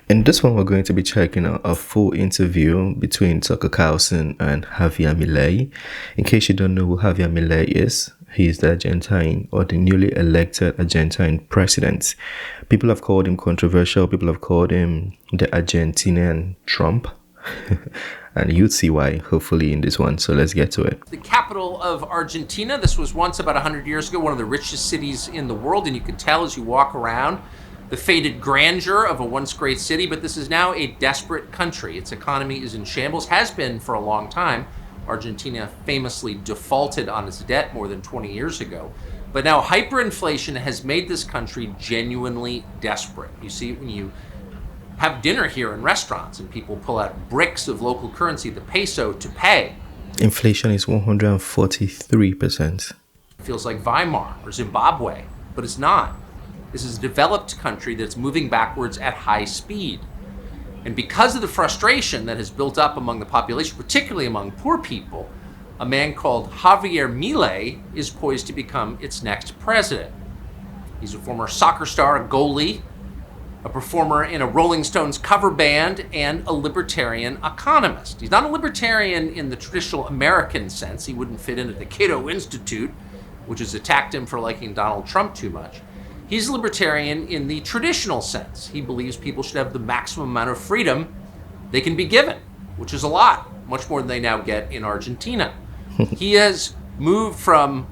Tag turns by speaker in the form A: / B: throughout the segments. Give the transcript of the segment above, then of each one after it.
A: In this one, we're going to be checking out a full interview between Tucker Carlson and Javier Milei. In case you don't know who Javier Milei is, he is the Argentine or the newly elected Argentine president. People have called him controversial. People have called him the Argentinian Trump. And you'd see why, hopefully, in this one. So let's get to it.
B: The capital of Argentina. This was once, about 100 years ago, one of the richest cities in the world. And you can tell as you walk around the faded grandeur of a once great city. But this is now a desperate country. Its economy is in shambles, has been for a long time. Argentina famously defaulted on its debt more than 20 years ago. But now hyperinflation has made this country genuinely desperate. You see it when you have dinner here in restaurants and people pull out bricks of local currency, the peso, to pay.
A: Inflation is 143%.
B: It feels like Weimar or Zimbabwe, but it's not. This is a developed country that's moving backwards at high speed. And because of the frustration that has built up among the population, particularly among poor people, a man called Javier Milei is poised to become its next president. He's a former soccer star, a goalie, a performer in a Rolling Stones cover band, and a libertarian economist. He's not a libertarian in the traditional American sense. He wouldn't fit into the Cato Institute, which has attacked him for liking Donald Trump too much. He's a libertarian in the traditional sense. He believes people should have the maximum amount of freedom they can be given, which is a lot, much more than they now get in Argentina. He has moved from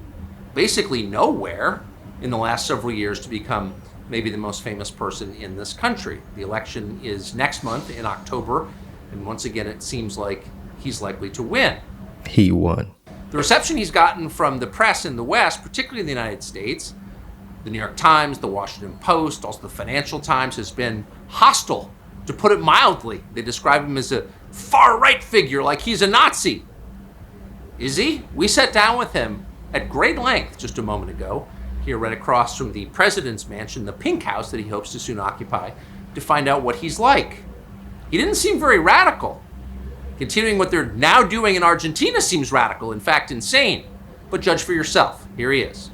B: basically nowhere in the last several years to become maybe the most famous person in this country. The election is next month in October, and once again, it seems like he's likely to win.
A: He won.
B: The reception he's gotten from the press in the West, particularly in the United States, the New York Times, the Washington Post, also the Financial Times, has been hostile, to put it mildly. They describe him as a far-right figure, like he's a Nazi. Is he? We sat down with him at great length just a moment ago, here right across from the president's mansion, the pink house that he hopes to soon occupy, to find out what he's like. He didn't seem very radical. Continuing what they're now doing in Argentina seems radical, in fact, insane. But judge for yourself. Here he is.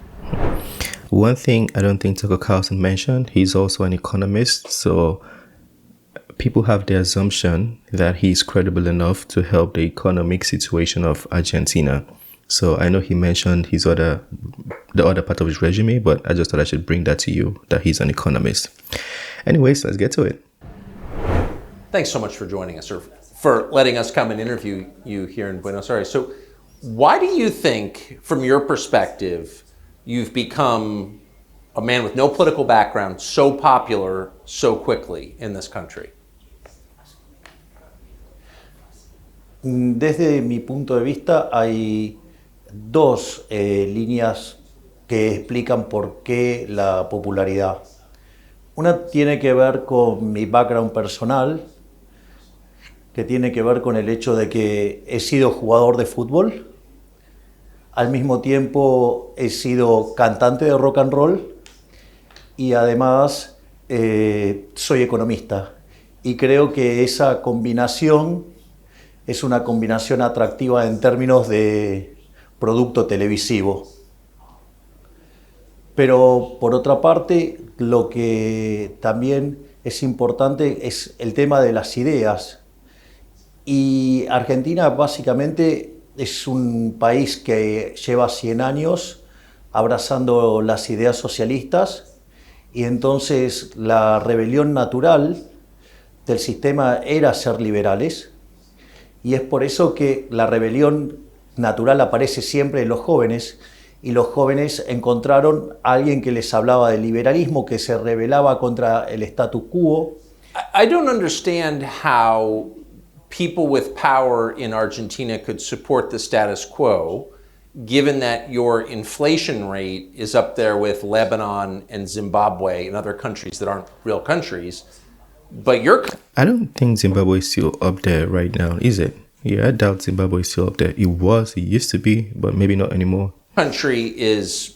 A: One thing I don't think Tucker Carlson mentioned, he's also an economist, so people have the assumption that he's credible enough to help the economic situation of Argentina. So I know he mentioned the other part of his resume, but I just thought I should bring that to you, that he's an economist. Anyways, let's get to it.
B: Thanks so much for joining us, or for letting us come and interview you here in Buenos Aires. So why do you think, from your perspective, you've become a man with no political background, so popular so quickly in this country?
C: Desde mi punto de vista hay dos líneas que explican por qué la popularidad. Una tiene que ver con mi background personal, que tiene que ver con el hecho de que he sido jugador de fútbol, al mismo tiempo he sido cantante de rock and roll y además soy economista. Y creo que esa combinación es una combinación atractiva en términos de producto televisivo. Pero por otra parte, lo que también es importante es el tema de las ideas. Y Argentina básicamente es un país que lleva 100 años abrazando las ideas socialistas, y entonces la rebelión natural del sistema era ser liberales, y es por eso que la rebelión natural aparece siempre en los jóvenes, y los jóvenes encontraron a alguien que les hablaba del liberalismo, que se rebelaba contra el status quo.
B: I don't understand how people with power in Argentina could support the status quo, given that your inflation rate is up there with Lebanon and Zimbabwe and other countries that aren't real countries. But
A: I don't think Zimbabwe is still up there right now, is it? Yeah, I doubt Zimbabwe is still up there. It used to be, but maybe not anymore.
B: Country is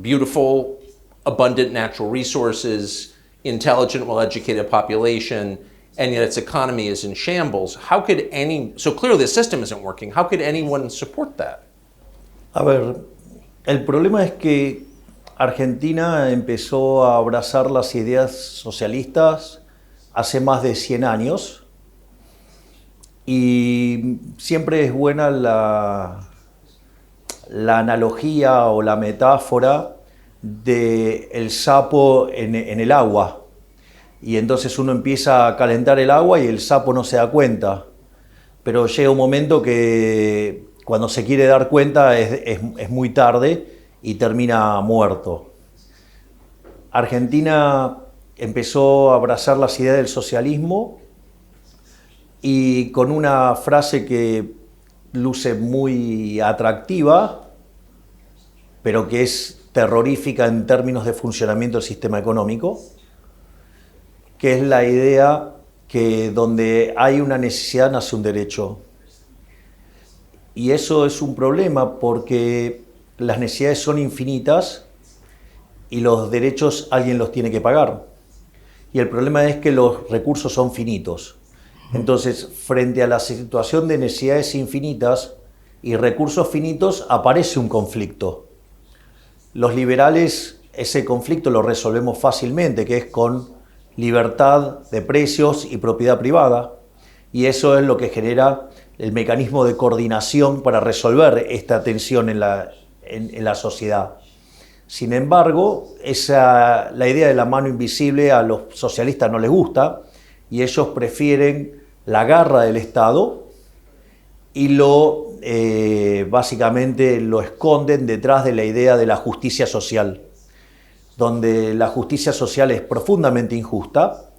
B: beautiful, abundant natural resources, intelligent, well-educated population, and yet its economy is in shambles. So clearly the system isn't working. How could anyone support that?
C: A ver, el problema es que Argentina empezó a abrazar las ideas socialistas hace más de 100 años y siempre es buena la analogía o la metáfora del sapo en el agua. Y entonces uno empieza a calentar el agua y el sapo no se da cuenta. Pero llega un momento que cuando se quiere dar cuenta es muy tarde y termina muerto. Argentina empezó a abrazar las ideas del socialismo y con una frase que luce muy atractiva, pero que es terrorífica en términos de funcionamiento del sistema económico, que es la idea que donde hay una necesidad nace un derecho. Y eso es un problema porque las necesidades son infinitas y los derechos alguien los tiene que pagar. Y el problema es que los recursos son finitos. Entonces, frente a la situación de necesidades infinitas y recursos finitos, aparece un conflicto. Los liberales ese conflicto lo resolvemos fácilmente, que es con libertad de precios y propiedad privada, y eso es lo que genera el mecanismo de coordinación para resolver esta tensión en la sociedad. Sin embargo, la idea de la mano invisible a los socialistas no les gusta y ellos prefieren la garra del Estado y básicamente lo esconden detrás de la idea de la justicia social, donde la justicia social es profundamente injusta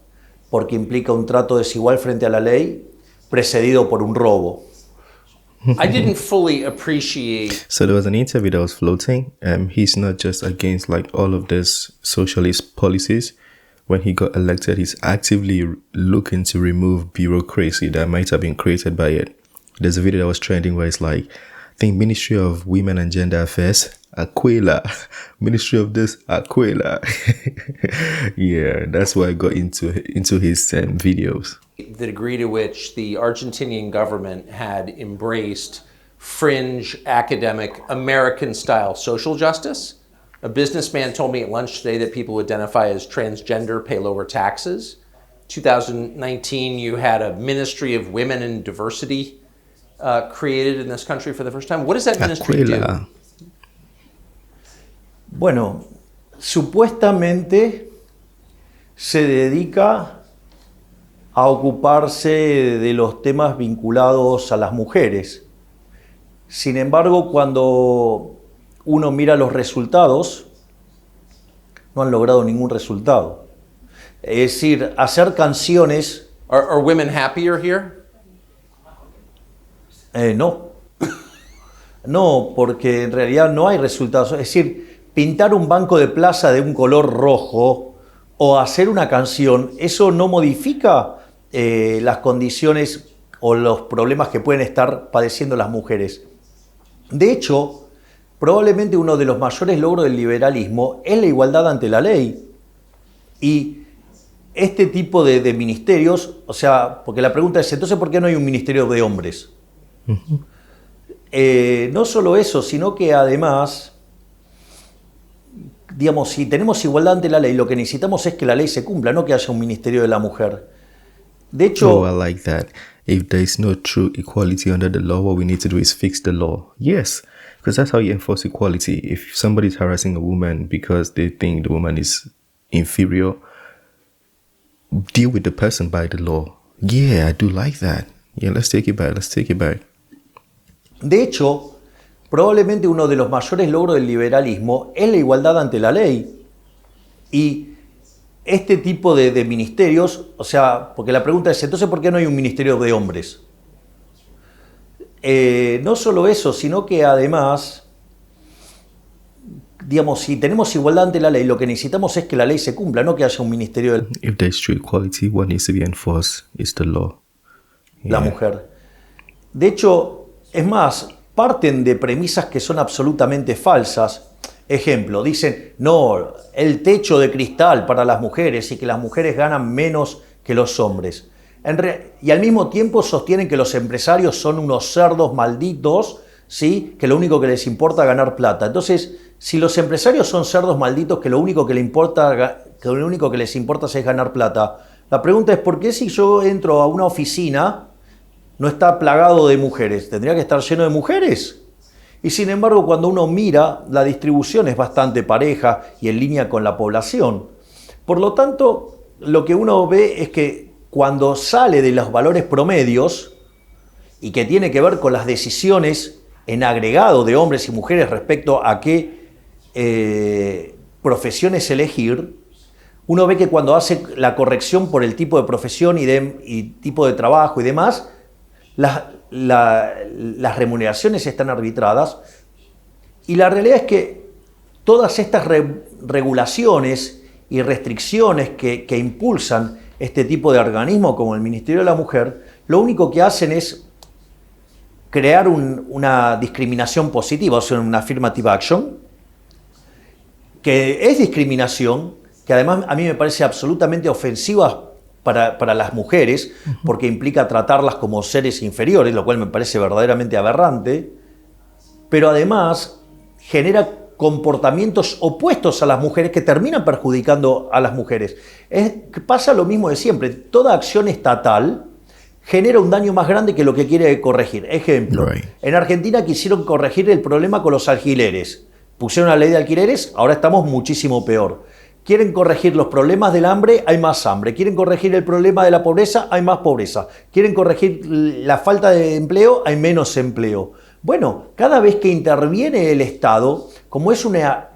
C: porque implica un trato desigual frente a la ley precedido por un robo.
B: I didn't fully appreciate.
A: So there was an interview that was floating. He's not just against like all of these socialist policies. When he got elected, he's actively looking to remove bureaucracy that might have been created by it. There's a video that was trending where it's like, I think Ministry of Women and Gender Affairs, Aquila. Ministry of this, Aquila. Yeah, that's why I got into his videos.
B: The degree to which the Argentinian government had embraced fringe academic American-style social justice. A businessman told me at lunch today that people who identify as transgender pay lower taxes. 2019, you had a Ministry of Women and Diversity created in this country for the first time. What does that ministry do?
C: Bueno, supuestamente se dedica a ocuparse de los temas vinculados a las mujeres. Sin embargo, cuando uno mira los resultados, no han logrado ningún resultado. Es decir, hacer canciones...
B: Are women happier here?
C: No. No, porque en realidad no hay resultados. Es decir, pintar un banco de plaza de un color rojo o hacer una canción, eso no modifica las condiciones o los problemas que pueden estar padeciendo las mujeres. De hecho, probablemente uno de los mayores logros del liberalismo es la igualdad ante la ley. Y este tipo de ministerios, o sea, porque la pregunta es, entonces, ¿por qué no hay un ministerio de hombres? Uh-huh. No solo eso, sino que además, digamos, si tenemos igualdad ante la ley, lo que necesitamos es que la ley se cumpla, no que haya un ministerio de la mujer. De hecho,
A: I like that. If there is no true equality under the law, what we need to do is fix the law. Yes, because that's how you enforce equality. If somebody is harassing a woman because they think the woman is inferior, deal with the person by the law. Yeah, I do like that. Yeah, let's take it back.
C: De hecho, probablemente uno de los mayores logros del liberalismo es la igualdad ante la ley. Y este tipo de ministerios, o sea, porque la pregunta es, entonces, ¿por qué no hay un ministerio de hombres? No solo eso, sino que además, digamos, si tenemos igualdad ante la ley, lo que necesitamos es que la ley se cumpla, no que haya un ministerio de
A: If there's true equality, what needs to be enforced is the law.
C: La mujer. De hecho, es más, parten de premisas que son absolutamente falsas. Ejemplo, dicen, no, el techo de cristal para las mujeres y que las mujeres ganan menos que los hombres. Y al mismo tiempo sostienen que los empresarios son unos cerdos malditos, ¿sí? Que lo único que les importa es ganar plata. Entonces, si los empresarios son cerdos malditos que lo único que les importa es ganar plata, La pregunta es, ¿por qué si yo entro a una oficina no está plagado de mujeres? ¿Tendría que estar lleno de mujeres? Y sin embargo, cuando uno mira, la distribución es bastante pareja y en línea con la población. Por lo tanto, lo que uno ve es que cuando sale de los valores promedios y que tiene que ver con las decisiones en agregado de hombres y mujeres respecto a qué profesiones elegir, uno ve que cuando hace la corrección por el tipo de profesión y tipo de trabajo y demás, las remuneraciones están arbitradas y la realidad es que todas estas regulaciones y restricciones que impulsan este tipo de organismos como el Ministerio de la Mujer, lo único que hacen es crear una discriminación positiva, o sea, una affirmative action, que es discriminación, que además a mí me parece absolutamente ofensiva para las mujeres, porque implica tratarlas como seres inferiores, lo cual me parece verdaderamente aberrante, pero además genera comportamientos opuestos a las mujeres que terminan perjudicando a las mujeres. Pasa lo mismo de siempre, toda acción estatal genera un daño más grande que lo que quiere corregir. Ejemplo, en Argentina quisieron corregir el problema con los alquileres, pusieron la ley de alquileres, ahora estamos muchísimo peor. Quieren corregir los problemas del hambre, hay más hambre. Quieren corregir el problema de la pobreza, hay más pobreza. Quieren corregir la falta de empleo, hay menos empleo. Bueno, cada vez que interviene el Estado, como es una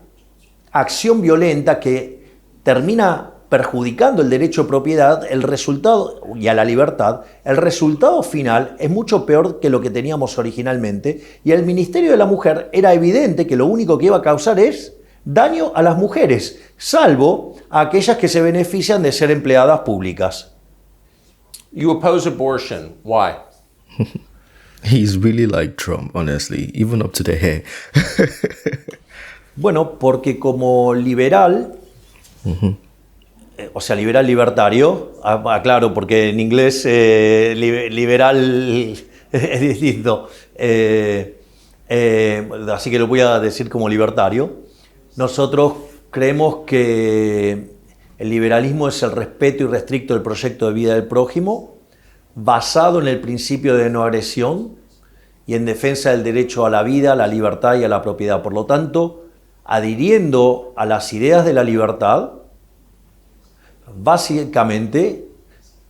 C: acción violenta que termina perjudicando el derecho de propiedad, el resultado, y a la libertad, el resultado final es mucho peor que lo que teníamos originalmente. Y el Ministerio de la Mujer era evidente que lo único que iba a causar es daño a las mujeres, salvo a aquellas que se benefician de ser empleadas públicas.
B: You oppose abortion. Why?
A: He's really like Trump, honestly, even up to the hair.
C: Bueno, porque como liberal, o sea, liberal libertario, claro, porque en inglés liberal es distinto, así que lo voy a decir como libertario. Nosotros creemos que el liberalismo es el respeto irrestricto del proyecto de vida del prójimo, basado en el principio de no agresión y en defensa del derecho a la vida, a la libertad y a la propiedad. Por lo tanto, adhiriendo a las ideas de la libertad, básicamente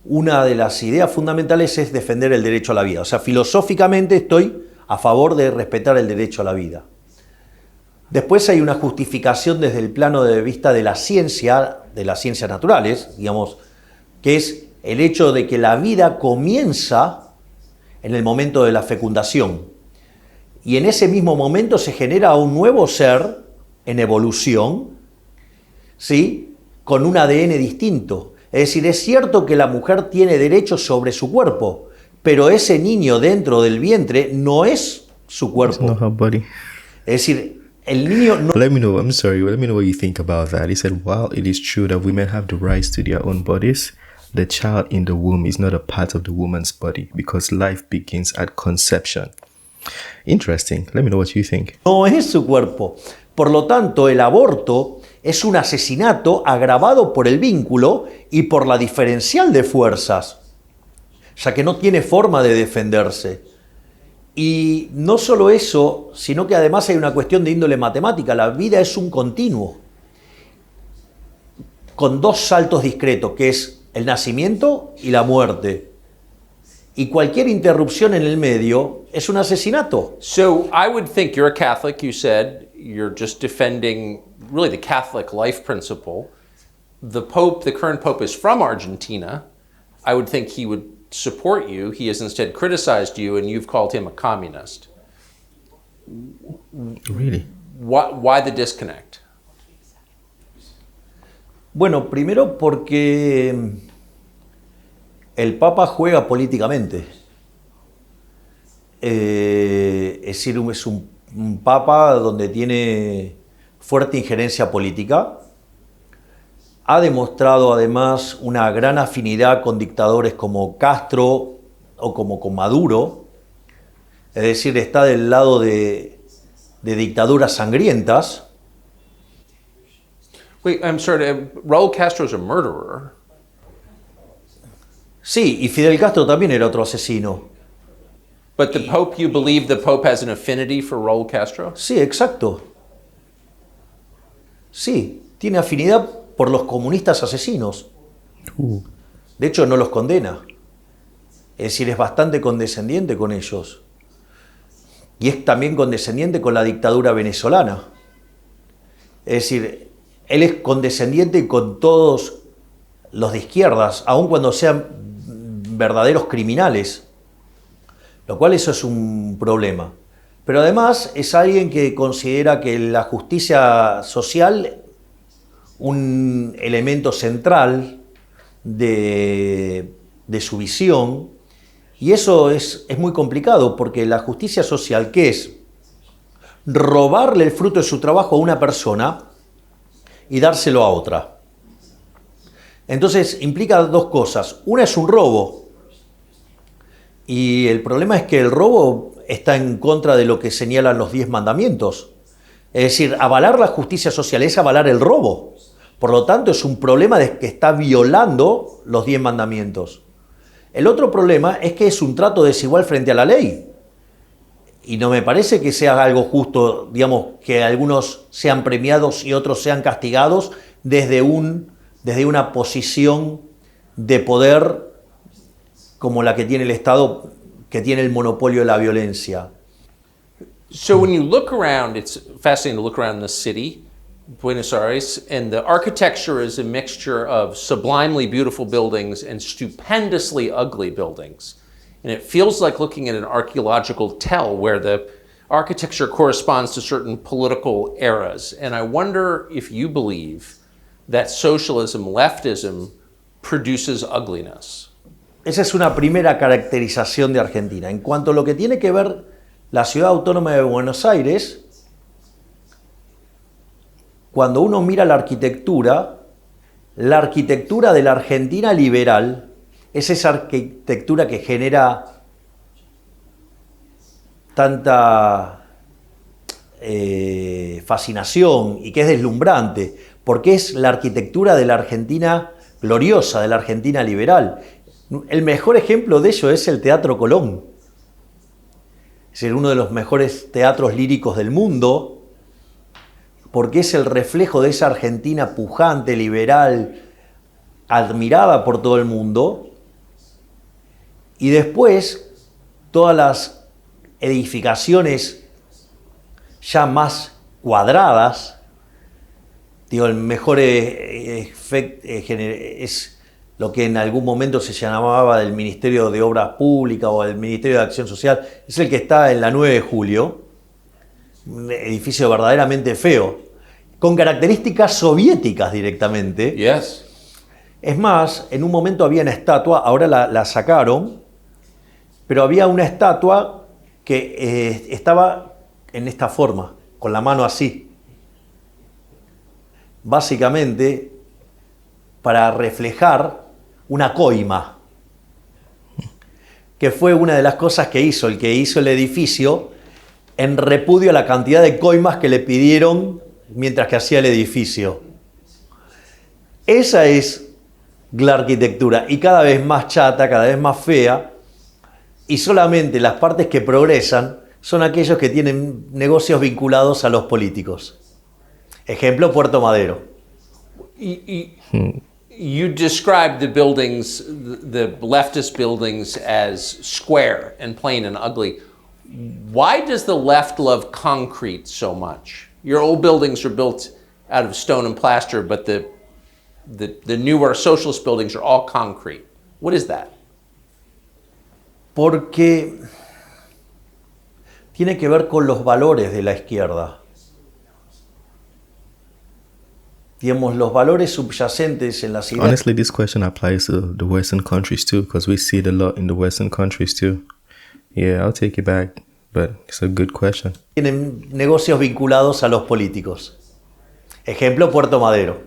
C: una de las ideas fundamentales es defender el derecho a la vida. O sea, filosóficamente estoy a favor de respetar el derecho a la vida. Después hay una justificación desde el plano de vista de las ciencias naturales, digamos, que es el hecho de que la vida comienza en el momento de la fecundación. Y en ese mismo momento se genera un nuevo ser en evolución, ¿sí?, con un ADN distinto. Es decir, es cierto que la mujer tiene derechos sobre su cuerpo, pero ese niño dentro del vientre no es su cuerpo.
A: It's not her body.
C: Es decir, el niño no...
A: Let me know what you think about that. He said, while it is true that women have the rights to their own bodies, the child in the womb is not a part of the woman's body because life begins at conception. Interesting. Let me know what you think.
C: No es su cuerpo. Por lo tanto, el aborto es un asesinato agravado por el vínculo y por la diferencial de fuerzas, ya que no tiene forma de defenderse. Y no solo eso, sino que además hay una cuestión de índole matemática. La vida es un continuo, con dos saltos discretos, que es el nacimiento y la muerte. Y cualquier interrupción en el medio es un asesinato.
B: So I would think you're a Catholic, you said. You're just defending really the Catholic life principle. The Pope, the current Pope, is from Argentina. I would think he would support you. He has instead criticized you, and you've called him a communist.
A: Really?
B: Why the disconnect?
C: Bueno, primero porque el Papa juega políticamente. Es decir, es un Papa donde tiene fuerte injerencia política. Ha demostrado además una gran afinidad con dictadores como Castro o como con Maduro. Es decir, está del lado de dictaduras sangrientas.
B: Wait, I'm sorry. Raúl Castro is a murderer.
C: Sí, y Fidel Castro también era otro asesino.
B: But the Pope, you believe the Pope has an affinity for Raúl Castro?
C: Sí, exacto. Sí, tiene afinidad por los comunistas asesinos. De hecho, no los condena. Es decir, es bastante condescendiente con ellos. Y es también condescendiente con la dictadura venezolana. Es decir, él es condescendiente con todos los de izquierdas, aun cuando sean verdaderos criminales. Lo cual eso es un problema. Pero además es alguien que considera que la justicia social, un elemento central de su visión, y eso es muy complicado, porque la justicia social, ¿qué es? Robarle el fruto de su trabajo a una persona y dárselo a otra. Entonces implica dos cosas. Una es un robo, y el problema es que el robo está en contra de lo que señalan los 10 mandamientos. Es decir, avalar la justicia social es avalar el robo. Por lo tanto, es un problema de que está violando los 10 mandamientos. El otro problema es que es un trato desigual frente a la ley. Y no me parece que sea algo justo, digamos, que algunos sean premiados y otros sean castigados desde una posición de poder como la que tiene el Estado, que tiene el monopolio de la violencia.
B: So when you look around, it's fascinating to look around the city, Buenos Aires, and the architecture is a mixture of sublimely beautiful buildings and stupendously ugly buildings. And it feels like looking at an archaeological tell where the architecture corresponds to certain political eras. And I wonder if you believe that socialism, leftism, produces ugliness.
C: Esa es una primera caracterización de Argentina. En cuanto a lo que tiene que ver la Ciudad Autónoma de Buenos Aires, cuando uno mira la arquitectura de la Argentina liberal es esa arquitectura que genera tanta fascinación y que es deslumbrante, porque es la arquitectura de la Argentina gloriosa, de la Argentina liberal. El mejor ejemplo de ello es el Teatro Colón. Es decir, uno de los mejores teatros líricos del mundo, porque es el reflejo de esa Argentina pujante, liberal, admirada por todo el mundo. Y después, todas las edificaciones ya más cuadradas, digo, el mejor efecto es lo que en algún momento se llamaba del Ministerio de Obras Públicas o del Ministerio de Acción Social, es el que está en la 9 de julio, un edificio verdaderamente feo, con características soviéticas directamente.
B: Yes.
C: Es más, en un momento había una estatua, ahora la sacaron, pero había una estatua que estaba en esta forma, con la mano así. Básicamente, para reflejar una coima, que fue una de las cosas que hizo el edificio en repudio a la cantidad de coimas que le pidieron mientras que hacía el edificio. Esa es la arquitectura, y cada vez más chata, cada vez más fea, y solamente las partes que progresan son aquellos que tienen negocios vinculados a los políticos. Ejemplo, Puerto Madero.
B: You described the buildings, the leftist buildings, as square and plain and ugly. Why does the left love concrete so much? Your old buildings are built out of stone and plaster, but the newer socialist buildings are all concrete. What is that?
C: Porque tiene que ver con los valores de la izquierda. Digamos, los valores subyacentes en las ideas.
A: Honestly, this question applies to the Western countries too, because we see it a lot in the Western countries too. Yeah, I'll take it back, but it's a good question.
C: Tienen negocios vinculados a los políticos. Ejemplo, Puerto Madero.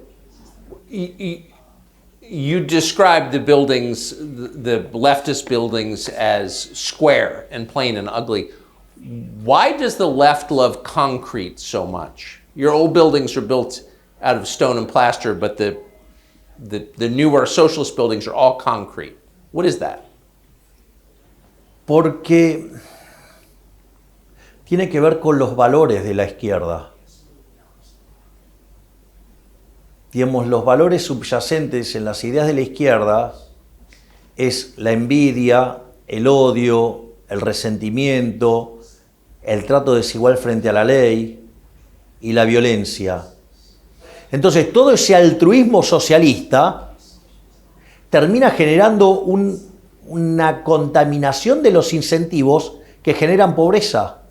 B: You described the buildings, the leftist buildings, as square and plain and ugly. Why does the left love concrete so much? Your old buildings are built out of stone and plaster, but the newer socialist buildings are all concrete. What is that?
C: Porque tiene que ver con los valores de la izquierda. Digamos, los valores subyacentes en las ideas de la izquierda es la envidia, el odio, el resentimiento, el trato desigual frente a la ley y la violencia. Entonces, todo ese altruismo socialista termina generando una contaminación de los incentivos que generan pobreza.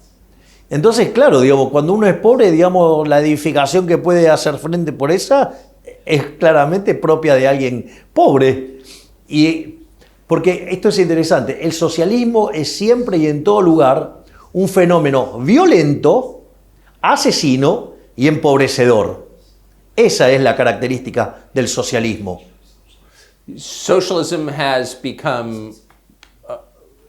C: Entonces, claro, digamos, cuando uno es pobre, digamos, la edificación que puede hacer frente por esa es claramente propia de alguien pobre. Y porque esto es interesante, el socialismo es siempre y en todo lugar un fenómeno violento, asesino y empobrecedor. Esa es la característica del socialismo.
B: Socialism has become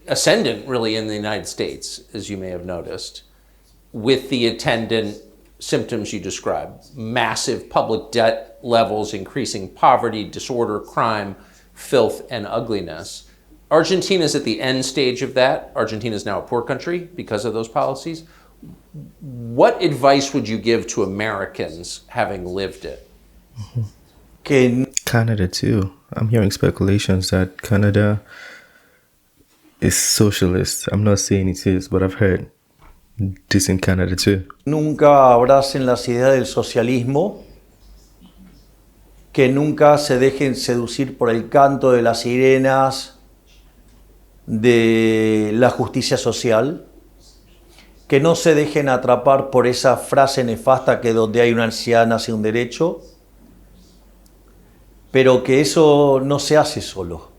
B: ascendant, really, in the United States, as you may have noticed, with the attendant symptoms you described: massive public debt levels, increasing poverty, disorder, crime, filth, and ugliness. Argentina is at the end stage of that. Argentina is now a poor country because of those policies. What advice would you give to Americans having lived it?
A: Canada too. I'm hearing speculations that Canada is socialist. I'm not saying it is, but I've heard this in Canada too.
C: Nunca abracen las ideas del socialismo, que nunca se dejen seducir por el canto de las sirenas de la justicia social, que no se dejen atrapar por esa frase nefasta que donde hay una anciana nace un derecho, pero que eso no se hace solo.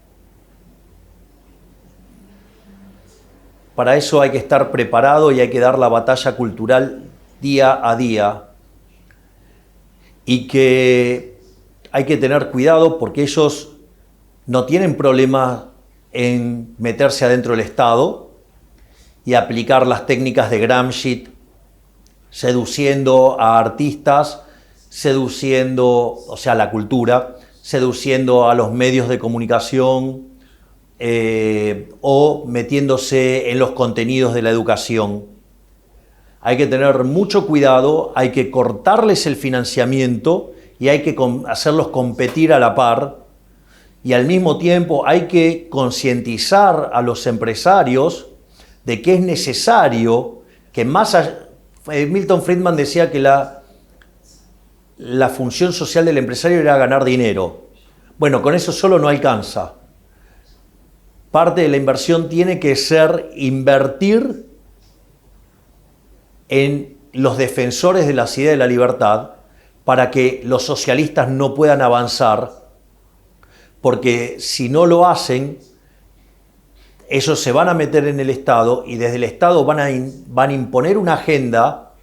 C: Para eso hay que estar preparado y hay que dar la batalla cultural día a día, y que hay que tener cuidado porque ellos no tienen problema en meterse adentro del Estado y aplicar las técnicas de Gramsci, seduciendo a artistas, seduciendo, o sea, la cultura, seduciendo a los medios de comunicación o metiéndose en los contenidos de la educación. Hay que tener mucho cuidado, hay que cortarles el financiamiento y hay que hacerlos competir a la par, y al mismo tiempo hay que concientizar a los empresarios de que es necesario que más allá, Milton Friedman decía que la función social del empresario era ganar dinero. Bueno, con eso solo no alcanza. Parte de la inversión tiene que ser invertir en los defensores de las ideas de la libertad para que los socialistas no puedan avanzar, porque si no lo hacen, ellos se van a meter en el Estado y desde el Estado van a imponer una agenda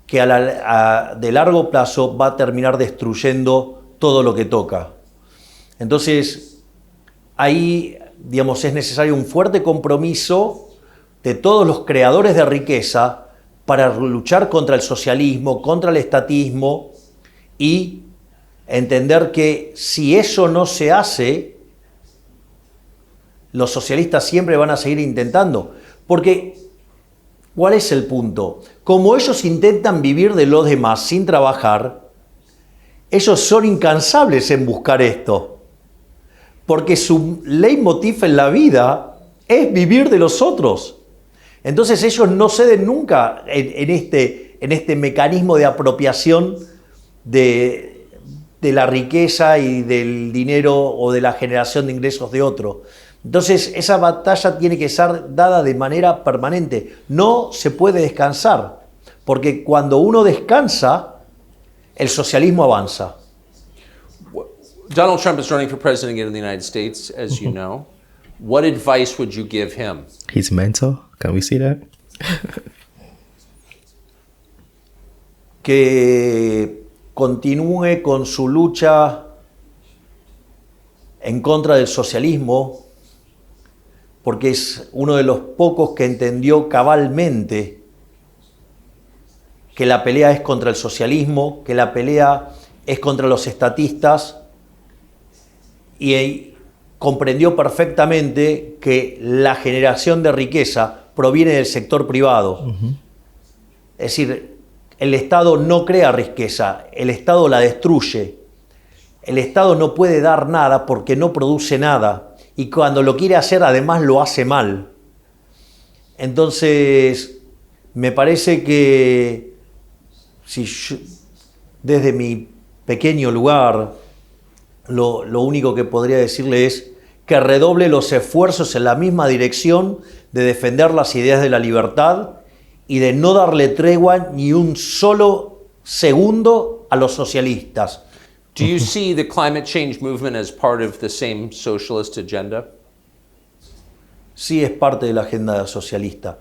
C: que de largo plazo va a terminar destruyendo todo lo que toca. Entonces, ahí, digamos, es necesario un fuerte compromiso de todos los creadores de riqueza para luchar contra el socialismo, contra el estatismo, y entender que si eso no se hace, los socialistas siempre van a seguir intentando. Porque, ¿cuál es el punto? Como ellos intentan vivir de los demás sin trabajar, ellos son incansables en buscar esto. Porque su leitmotiv en la vida es vivir de los otros. Entonces ellos no ceden nunca en este mecanismo de apropiación de la riqueza y del dinero o de la generación de ingresos de otro. Entonces esa batalla tiene que ser dada de manera permanente. No se puede descansar, porque cuando uno descansa, el socialismo avanza.
B: Donald Trump is running for president again in the United States, as you know. What advice would you give him?
A: His mentor? Can we see that?
C: Que continúe con su lucha en contra del socialismo, porque es uno de los pocos que entendió cabalmente que la pelea es contra el socialismo, que la pelea es contra los estatistas, y comprendió perfectamente que la generación de riqueza proviene del sector privado. Es decir, el Estado no crea riqueza, el Estado la destruye. El Estado no puede dar nada porque no produce nada. Y cuando lo quiere hacer, además lo hace mal. Entonces, me parece que si yo, desde mi pequeño lugar, lo único que podría decirle es que redoble los esfuerzos en la misma dirección de defender las ideas de la libertad y de no darle tregua ni un solo segundo a los socialistas.
B: Do you see the climate change movement as part of the same socialist agenda?
C: Sí, es parte de la agenda socialista.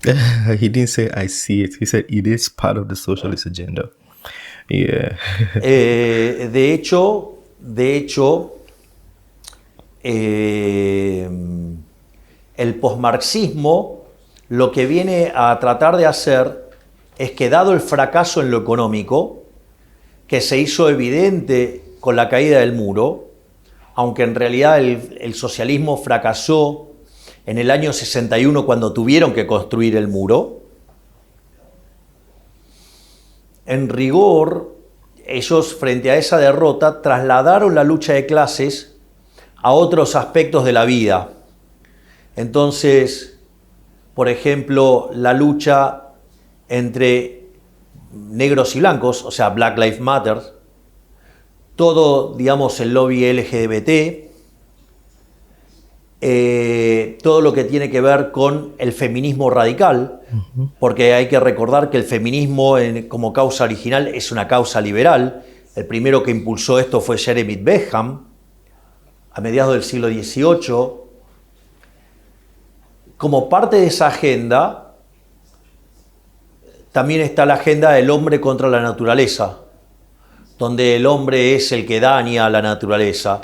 A: He didn't say I see it. He said it is part of the socialist agenda. Yeah.
C: De hecho, el posmarxismo lo que viene a tratar de hacer es que, dado el fracaso en lo económico, que se hizo evidente con la caída del muro, aunque en realidad el socialismo fracasó en el año 61 cuando tuvieron que construir el muro, en rigor, ellos frente a esa derrota trasladaron la lucha de clases a otros aspectos de la vida. Entonces, por ejemplo, la lucha entre negros y blancos, o sea, Black Lives Matter, todo, digamos, el lobby LGBT, todo lo que tiene que ver con el feminismo radical, porque hay que recordar que el feminismo como causa original es una causa liberal. El primero que impulsó esto fue Jeremy Bentham, a mediados del siglo XVIII. Como parte de esa agenda, también está la agenda del hombre contra la naturaleza, donde el hombre es el que daña a la naturaleza,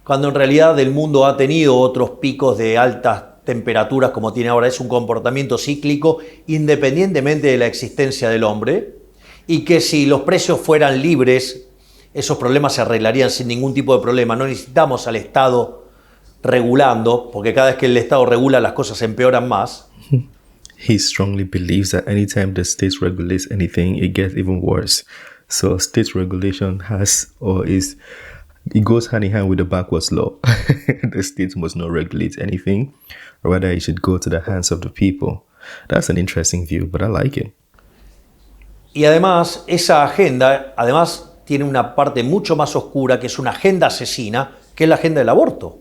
C: cuando en realidad el mundo ha tenido otros picos de altas temperaturas como tiene ahora. Es un comportamiento cíclico independientemente de la existencia del hombre, y que si los precios fueran libres, esos problemas se arreglarían sin ningún tipo de problema. No necesitamos al Estado regulando, porque cada vez que el Estado regula las cosas empeoran más.
A: He strongly believes that anytime the state regulates anything, it gets even worse. So state regulation it goes hand in hand with the backwards law. The state must not regulate anything, or rather it should go to the hands of the people. That's an interesting view, but I like it.
C: Y además, esa agenda, tiene una parte mucho más oscura, que es una agenda asesina, que es la agenda del aborto.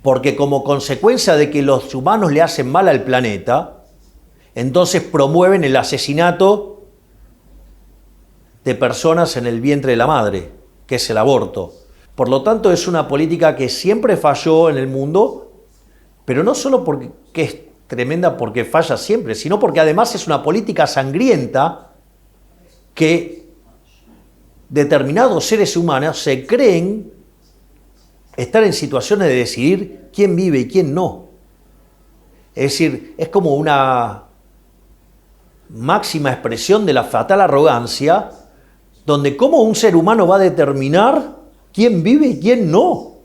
C: Porque como consecuencia de que los humanos le hacen mal al planeta, entonces promueven el asesinato de personas en el vientre de la madre, que es el aborto. Por lo tanto, es una política que siempre falló en el mundo, pero no solo porque es tremenda porque falla siempre, sino porque además es una política sangrienta que determinados seres humanos se creen estar en situaciones de decidir quién vive y quién no. Es decir, es como una máxima expresión de la fatal arrogancia, donde cómo un ser humano va a determinar quién vive y quién no.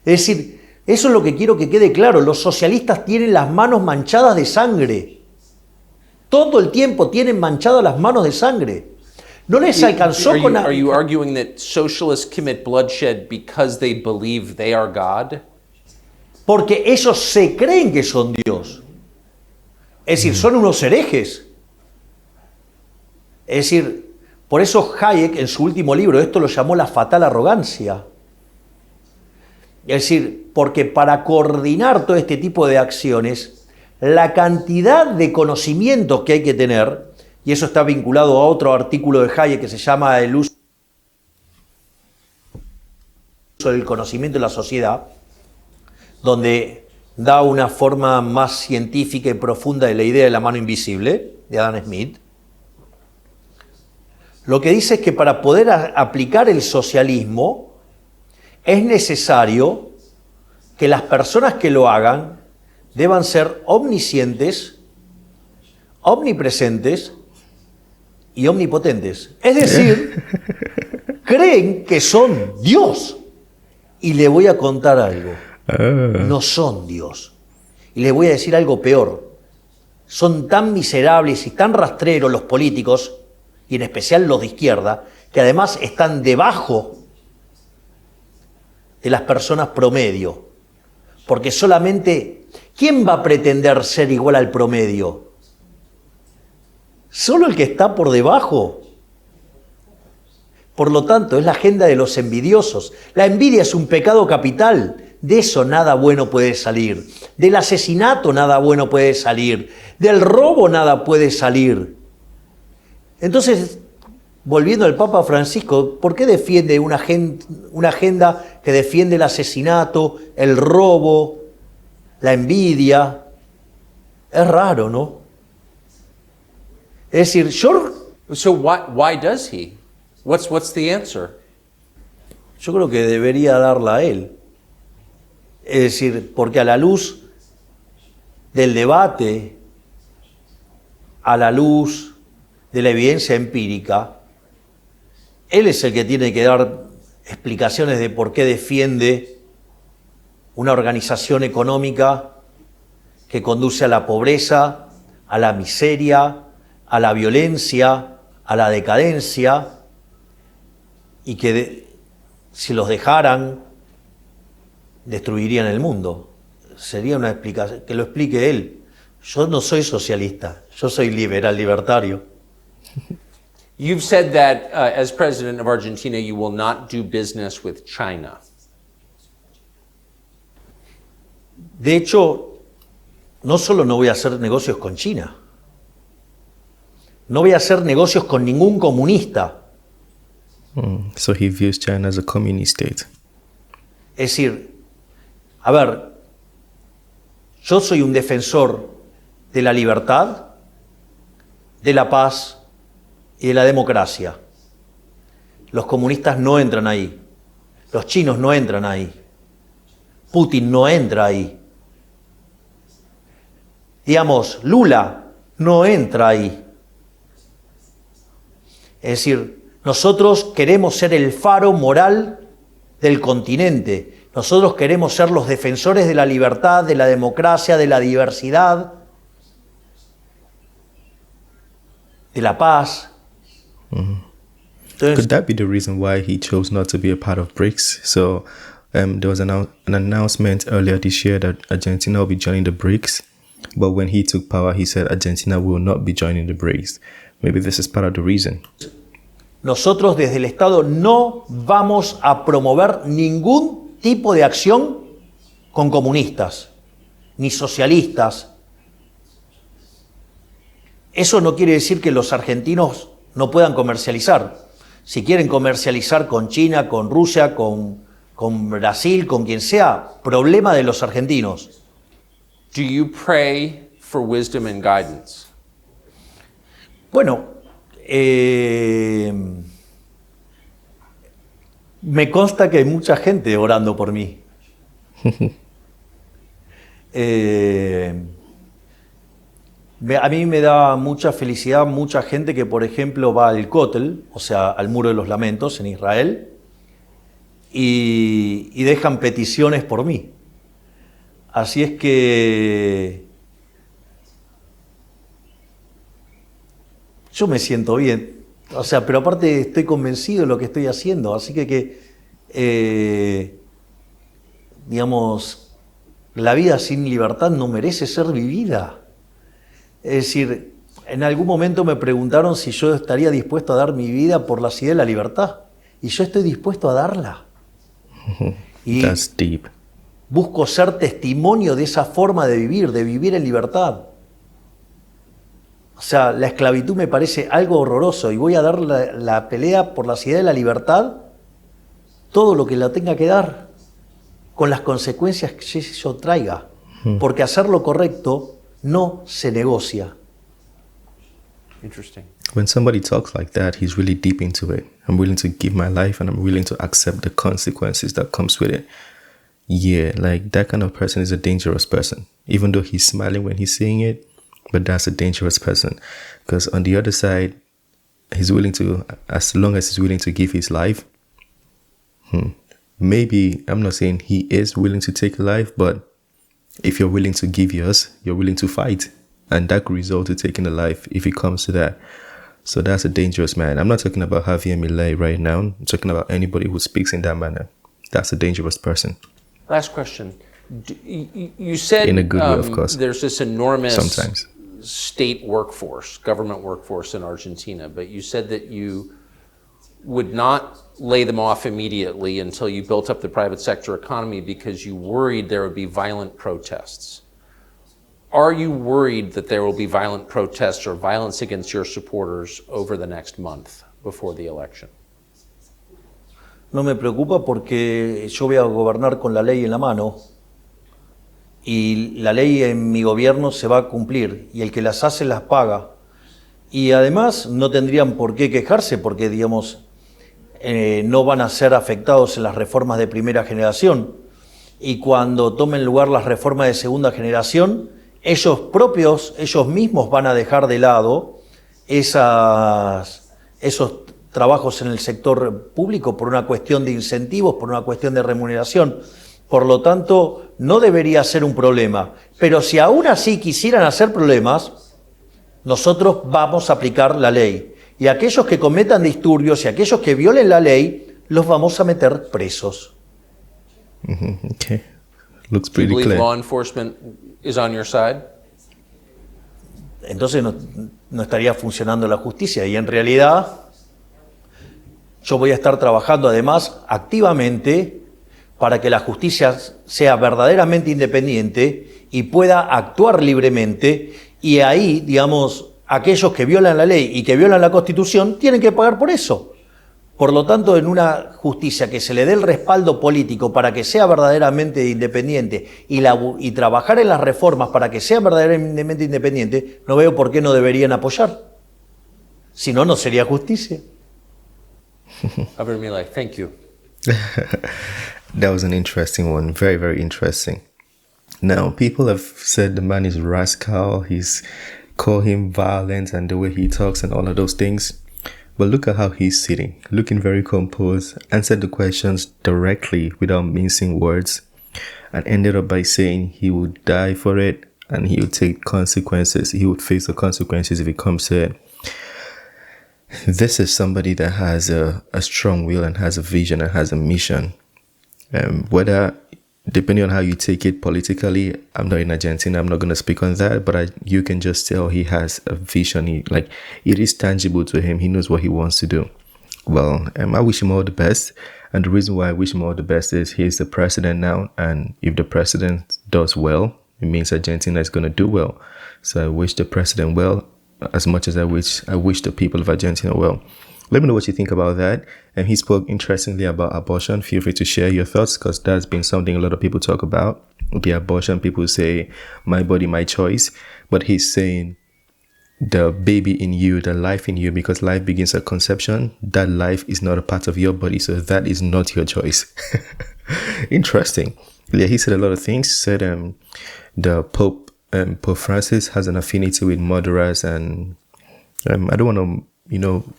C: Es decir, eso es lo que quiero que quede claro. Los socialistas tienen las manos manchadas de sangre. Todo el tiempo tienen manchadas las manos de sangre. No les alcanzó con...
B: Are you arguing that socialists commit bloodshed because they believe they are God?
C: Porque ellos se creen que son Dios. Es decir, son unos herejes. Es decir, por eso Hayek en su último libro esto lo llamó la fatal arrogancia. Es decir, porque para coordinar todo este tipo de acciones, la cantidad de conocimiento que hay que tener, y eso está vinculado a otro artículo de Hayek que se llama El uso del conocimiento en la sociedad, donde da una forma más científica y profunda de la idea de la mano invisible, de Adam Smith. Lo que dice es que para poder aplicar el socialismo es necesario que las personas que lo hagan deban ser omniscientes, omnipresentes y omnipotentes. Es decir, creen que son Dios. Y le voy a contar algo. No son Dios. Y les voy a decir algo peor. Son tan miserables y tan rastreros los políticos, y en especial los de izquierda, que además están debajo de las personas promedio. Porque solamente, ¿quién va a pretender ser igual al promedio? Solo el que está por debajo. Por lo tanto, es la agenda de los envidiosos. La envidia es un pecado capital. De eso nada bueno puede salir. Del asesinato nada bueno puede salir. Del robo nada puede salir. Entonces, volviendo al Papa Francisco, ¿por qué defiende una agenda que defiende el asesinato, el robo, la envidia? Es raro, ¿no? Es decir,
B: So why does he? What's the answer?
C: yo creo que debería darla a él. Es decir, porque a la luz del debate, a la luz de la evidencia empírica, él es el que tiene que dar explicaciones de por qué defiende una organización económica que conduce a la pobreza, a la miseria, a la violencia, a la decadencia, y que si los dejaran, destruirían el mundo. Sería una explicación, que lo explique él. Yo no soy socialista, yo soy libertario.
B: You've said that as president of Argentina, you will not do business with China.
C: De hecho, no solo no voy a hacer negocios con China, no voy a hacer negocios con ningún comunista.
A: So he views China as a communist state.
C: Es decir, a ver, yo soy un defensor de la libertad, de la paz y de la democracia. Los comunistas no entran ahí. Los chinos no entran ahí. Putin no entra ahí. Digamos, Lula no entra ahí. Es decir, nosotros queremos ser el faro moral del continente. Nosotros queremos ser los defensores de la libertad, de la democracia, de la diversidad, de la paz. Entonces,
A: Could that be the reason why he chose not to be a part of BRICS? So there was an announcement earlier this year that Argentina will be joining the BRICS. But when he took power, he said Argentina will not be joining the BRICS. Maybe this is part of the reason.
C: nosotros desde el Estado no vamos a promover ningún tipo de acción con comunistas, ni socialistas. Eso no quiere decir que los argentinos no puedan comercializar. Si quieren comercializar con China, con Rusia, con Brasil, con quien sea, problema de los argentinos.
B: Do you pray for wisdom and guidance?
C: Bueno, me consta que hay mucha gente orando por mí. A mí me da mucha felicidad mucha gente que, por ejemplo, va al Kotel, o sea, al Muro de los Lamentos en Israel, y dejan peticiones por mí. Así es que yo me siento bien. O sea, pero aparte estoy convencido de lo que estoy haciendo. Así que digamos, la vida sin libertad no merece ser vivida. Es decir, en algún momento me preguntaron si yo estaría dispuesto a dar mi vida por la idea de la libertad. Y yo estoy dispuesto a darla. Y
A: That's deep.
C: busco ser testimonio de esa forma de vivir en libertad. O sea, la esclavitud me parece algo horroroso y voy a dar la pelea por la idea de la libertad todo lo que la tenga que dar, con las consecuencias que eso traiga. Porque hacer lo correcto no se negocia.
B: Interesting.
A: When somebody talks like that, he's really deep into it. I'm willing to give my life and I'm willing to accept the consequences that comes with it. Yeah, like that kind of person is a dangerous person. Even though he's smiling when he's saying it, but that's a dangerous person. Because on the other side, he's willing to, as long as he's willing to give his life, maybe, I'm not saying he is willing to take a life, but if you're willing to give yours, you're willing to fight. And that could result to taking a life if it comes to that. So that's a dangerous man. I'm not talking about Javier Milei right now. I'm talking about anybody who speaks in that manner. That's a dangerous person.
B: Last question. You said
A: in a good way, of course.
B: There's this enormous
A: sometimes
B: state workforce, government workforce in Argentina, but you said that you would not lay them off immediately until you built up the private sector economy because you worried there would be violent protests. Are you worried that there will be violent protests or violence against your supporters over the next month before the election?
C: No me preocupa porque yo voy a gobernar con la ley en la mano y la ley en mi gobierno se va a cumplir y el que las hace las paga. Y además no tendrían por qué quejarse porque, digamos, no van a ser afectados en las reformas de primera generación. Y cuando tomen lugar las reformas de segunda generación, ellos mismos van a dejar de lado esos trabajos en el sector público por una cuestión de incentivos, por una cuestión de remuneración. Por lo tanto, no debería ser un problema. Pero si aún así quisieran hacer problemas, nosotros vamos a aplicar la ley. Y aquellos que cometan disturbios y aquellos que violen la ley, los vamos a meter presos.
A: Okay. Looks pretty
B: Do you believe
A: clear.
B: law enforcement is on your side?
C: Entonces no estaría funcionando la justicia. Y en realidad, yo voy a estar trabajando además activamente para que la justicia sea verdaderamente independiente y pueda actuar libremente. Y ahí, digamos, aquellos que violan la ley y que violan la Constitución tienen que pagar por eso. Por lo tanto, en una justicia que se le dé el respaldo político para que sea verdaderamente independiente y trabajar en las reformas para que sea verdaderamente independiente, no veo por qué no deberían apoyar. Si no, no sería justicia.
B: Javier Milei, thank you.
A: That was an interesting one. Very, very interesting. Now, people have said the man is rascal. He's called him violent and the way he talks and all of those things. But look at how he's sitting, looking very composed, answered the questions directly without mincing words, and ended up by saying he would die for it and he would take consequences. He would face the consequences if it comes to it. This is somebody that has a strong will and has a vision and has a mission. Whether, depending on how you take it politically, I'm not in Argentina, I'm not going to speak on that, but you can just tell he has a vision. It is tangible to him. He knows what he wants to do. Well, I wish him all the best. And the reason why I wish him all the best is he's the president now. And if the president does well, it means Argentina is going to do well. So I wish the president well as much as I wish the people of Argentina well. Let me know what you think about that. And he spoke interestingly about abortion. Feel free to share your thoughts because that's been something a lot of people talk about. The abortion, people say, my body, my choice. But he's saying the baby in you, the life in you, because life begins at conception. That life is not a part of your body. So that is not your choice. Interesting. Yeah, he said a lot of things. He said the Pope Francis has an affinity with murderers. And I don't want to,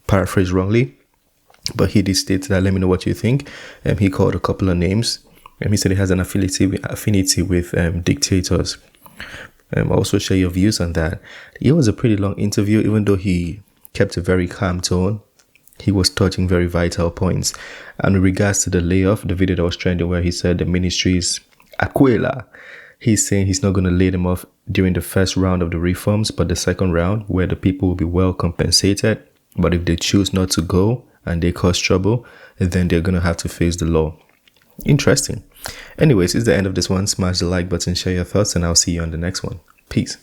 A: paraphrase wrongly, but he did state that. Let me know what you think. He called a couple of names. He said he has an affinity with dictators. Also share your views on that. It was a pretty long interview, even though he kept a very calm tone. He was touching very vital points. And in regards to the layoff, the video that was trending where he said the ministry's Aquila, he's saying he's not going to lay them off during the first round of the reforms, but the second round where the people will be well compensated. But if they choose not to go and they cause trouble, then they're going to have to face the law. Interesting. Anyways, it's the end of this one. Smash the like button, share your thoughts, and I'll see you on the next one. Peace.